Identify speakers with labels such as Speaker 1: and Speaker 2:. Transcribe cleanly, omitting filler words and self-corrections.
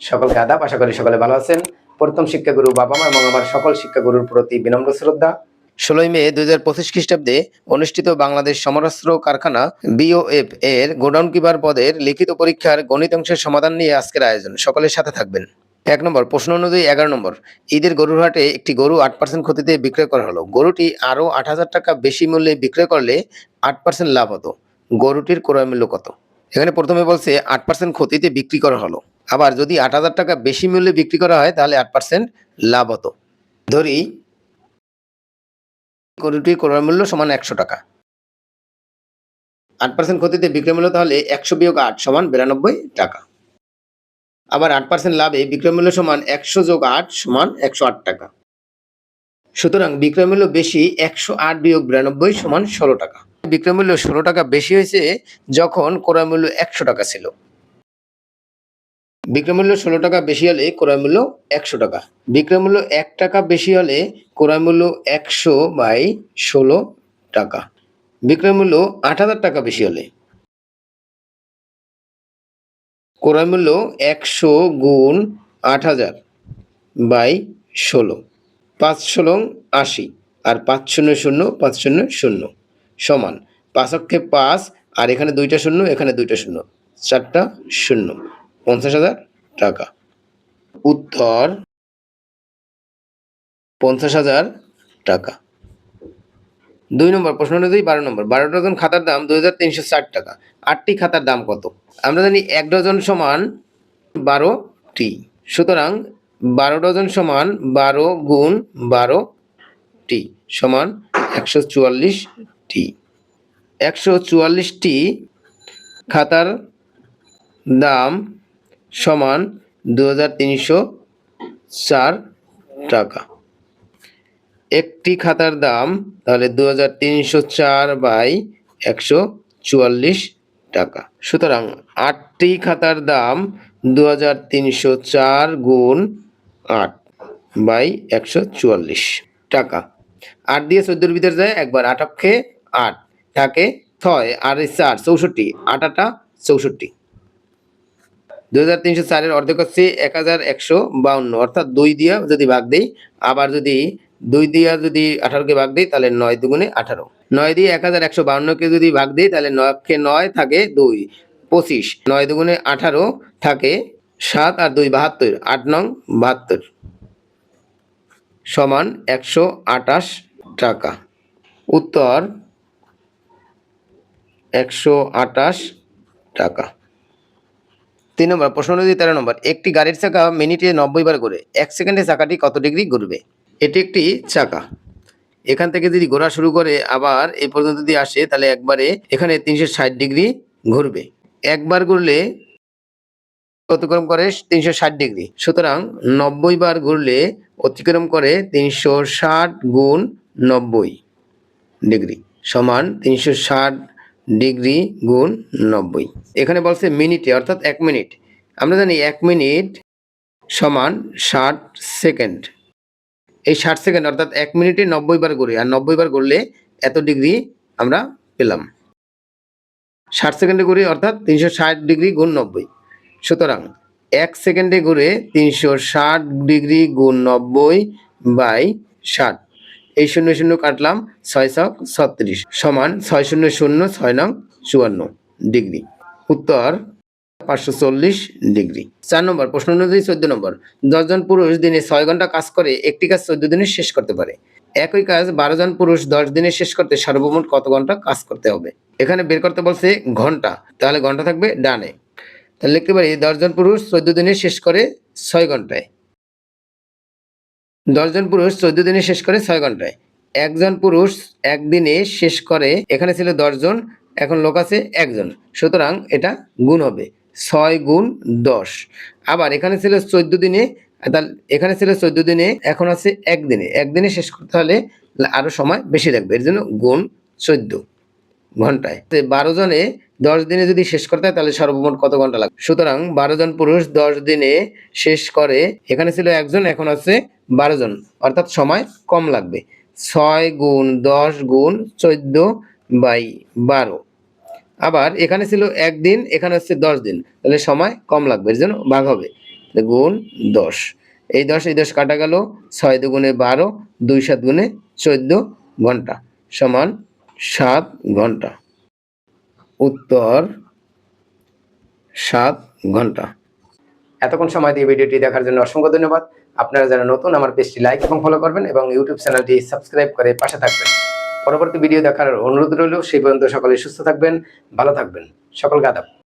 Speaker 1: সকলকে আদাব। আশা করি সকলে ভালো আছেন। প্রথম শিক্ষাগুরু বাবা মা এবং আমার সকল শিক্ষাগুরুর প্রতি বিনম্র শ্রদ্ধা। 16 মে 2025 খ্রিস্টাব্দে অনুষ্ঠিত বাংলাদেশ সমরাস্ত্র কারখানা BOF এর গোডাউন কিপার পদের লিখিত পরীক্ষার গণিত অংশের সমাধান নিয়ে আজকের আয়োজন। সকলের সাথে থাকবেন। 1 নম্বর প্রশ্ন অনুযায়ী 11 নম্বর, ঈদের গরুর হাটে একটি গরু 8% ক্ষতিতে বিক্রয় করা হলো। গরুটি আরও 8,000 টাকা বেশি মূল্যে বিক্রয় করলে 8% লাভ হতো। গরুটির ক্রয় মূল্য কত? এখানে প্রথমে বলছে 8% ক্ষতিতে বিক্রি করা হলো। আবার যদি 8,000 টাকা বেশি মূল্যে বিক্রি করা হয় তাহলে 8% লাভ হতো। ধরি গরুটির ক্রয় মূল্য সমান 100 টাকা। 8% ক্ষতিতে বিক্রয় মূল্য তাহলে 100 বিয়োগ 8 সমান 92 টাকা। আবার 8% লাভে বিক্রয় মূল্য সমান 100 যোগ 8 সমান 108 টাকা। সুতরাং বিক্রয় মূল্য বেশি 108 বিয়োগ 92 সমান 16 টাকা। বিক্রয় মূল্য 16 টাকা বেশি হয়েছে যখন ক্রয় মূল্য 100 টাকা ছিল। বিক্রয় মূল্য 16 টাকা বেশি হলে ক্রয় মূল্য 100 টাকা। বিক্রয় মূল্য 1 টাকা বেশি হলে ক্রয় মূল্য 100 বাই 16 টাকা। বিক্রয় মূল্য 8,000 টাকা বেশি হলে ক্রয় মূল্য 100 গুণ 8,000 বাই 16, 5 ষোলং 80 আর 5 শূন্য শূন্য 5 শূন্য শূন্য সমান 5 অক্ষে 5 আর এখানে 2টা শূন্য, এখানে 2টা শূন্য, 4টা শূন্য, 50,000 টাকা। উত্তর 50,000 টাকা। 2 নম্বর প্রশ্ন অনুযায়ী 12 নম্বর, 12 ডজন খাতার দাম 2,360 টাকা। 8টি খাতার দাম কত? আমরা জানি 1 ডজন সমান 12টি। সুতরাং 12 ডজন সমান 12 গুণ 12টি সমান 144টি। 144টি খাতার দাম সমান 2,304 টাকা। একটি খাতার দাম তাহলে 2,304 বাই 144 টাকা। সুতরাং 8টি খাতার দাম 2,304 গুণ 8 বাই 144 টাকা। 8 দিয়ে 14 ভিতরে যায় একবার, 8 অক্ষে 8 থাকে 6 আর 4 64, 8 64। 2,304 এর অর্ধেক হচ্ছে 1,152, অর্থাৎ 2 দিয়া যদি ভাগ দেই, আবার যদি 2 দিয়া যদি 18কে ভাগ দেই তাহলে 9 দুগুণে 18। 9 দিয়ে 1,152কে যদি ভাগ দেই তাহলে 9 অক্ষে 9 থাকে 2, 25, 9 দুগুণে 18 থাকে 7 আর 2 72, 8 নং 72 সমান 128 টাকা। উত্তর 128 টাকা। 3 নম্বর প্রশ্ন অনুযায়ী 13 নম্বর, একটি গাড়ির চাকা মিনিটে 90 বার ঘোরে। 1 সেকেন্ডে চাকাটি কত ডিগ্রি ঘুরবে? এটি একটি চাকা। এখান থেকে যদি ঘোরা শুরু করে আবার এই পর্যন্ত যদি আসে তাহলে একবারে এখানে 360 ডিগ্রি ঘুরবে। একবার ঘুরলে অতিক্রম করে 360 ডিগ্রি। সুতরাং 90 বার ঘুরলে অতিক্রম করে 360 গুণ 90 ডিগ্রি সমান 360 ডিগ্রি গুণ 90। এখানে বলছে মিনিটে, অর্থাৎ 1 মিনিট। আমরা জানি 1 মিনিট সমান 60 সেকেন্ড। এই 60 সেকেন্ড অর্থাৎ 1 মিনিটে 90 বার ঘুরে, আর 90 বার ঘুরলে এত ডিগ্রি আমরা পেলাম। 60 সেকেন্ডে ঘুরে অর্থাৎ 360 ডিগ্রি গুণ 90। সুতরাং 1 সেকেন্ডে ঘুরে 360 ডিগ্রি গুণ 90 বাই 60। এই 0 0 কাটলাম, 6 36 সমান 6 0 0 6 নং 54 ডিগ্রি। উত্তর 540 ডিগ্রি। 4 নম্বর প্রশ্ন অনুযায়ী 14 নম্বর, 10 জন পুরুষ দিনে 6 ঘন্টা কাজ করে একটি কাজ 14 দিনে শেষ করতে পারে। একই কাজ 12 জন পুরুষ 10 দিনে শেষ করতে সর্বমোট কত ঘন্টা কাজ করতে হবে? এখানে বের করতে বলছে ঘন্টা, তাহলে ঘন্টা থাকবে ডানে। তাহলে লিখতে পারি 10 জন পুরুষ 14 দিনে শেষ করে 6 ঘন্টায়। 10 জন পুরুষ 14 দিনে শেষ করে 6 ঘন্টায়। একজন পুরুষ একদিনে শেষ করে, এখানে ছিল 10 জন, এখন লোক আছে 1 জন, সুতরাং এটা গুণ হবে 6 গুণ 10। আবার এখানে ছিল 14 দিনে, এখানে ছিল 14 দিনে, এখন আছে একদিনে। একদিনে শেষ করতে হলে আরো সময় বেশি লাগবে, এর জন্য গুণ 14 ঘন্টায়। 12 জনে 10 দিনে যদি শেষ করতে হয় তাহলে সর্বমোট কত ঘন্টা লাগবে? সুতরাং 12 জন পুরুষ 10 দিনে শেষ করে, এখানে ছিল 1 জন, এখন আছে 12 জন, অর্থাৎ সময় কম লাগবে। 6 গুণ 10 গুণ 14 বাই 12। আবার এখানে ছিল 1 দিন, এখানে হচ্ছে 10 দিন, তাহলে সময় কম লাগবে, এর জন্য ভাগ হবে। গুণ 10, এই 10 কাটা গেল, 6 দুগুণে 12, 2 7 গুণে 14 ঘন্টা সমান 7 ঘন্টা। উত্তর 7 ঘন্টা। এতক্ষণ সময় দিয়ে ভিডিওটি দেখার জন্য অসংখ্য ধন্যবাদ। আপনারা যারা নতুন, আমার পেজটি লাইক এবং ফলো করবেন এবং ইউটিউব চ্যানেলটি সাবস্ক্রাইব করে পাশে থাকবেন। পরবর্তী ভিডিও দেখার অনুরোধ রইল। সেই পর্যন্ত সকলে সুস্থ থাকবেন, ভালো থাকবেন। সকলকে আদাব।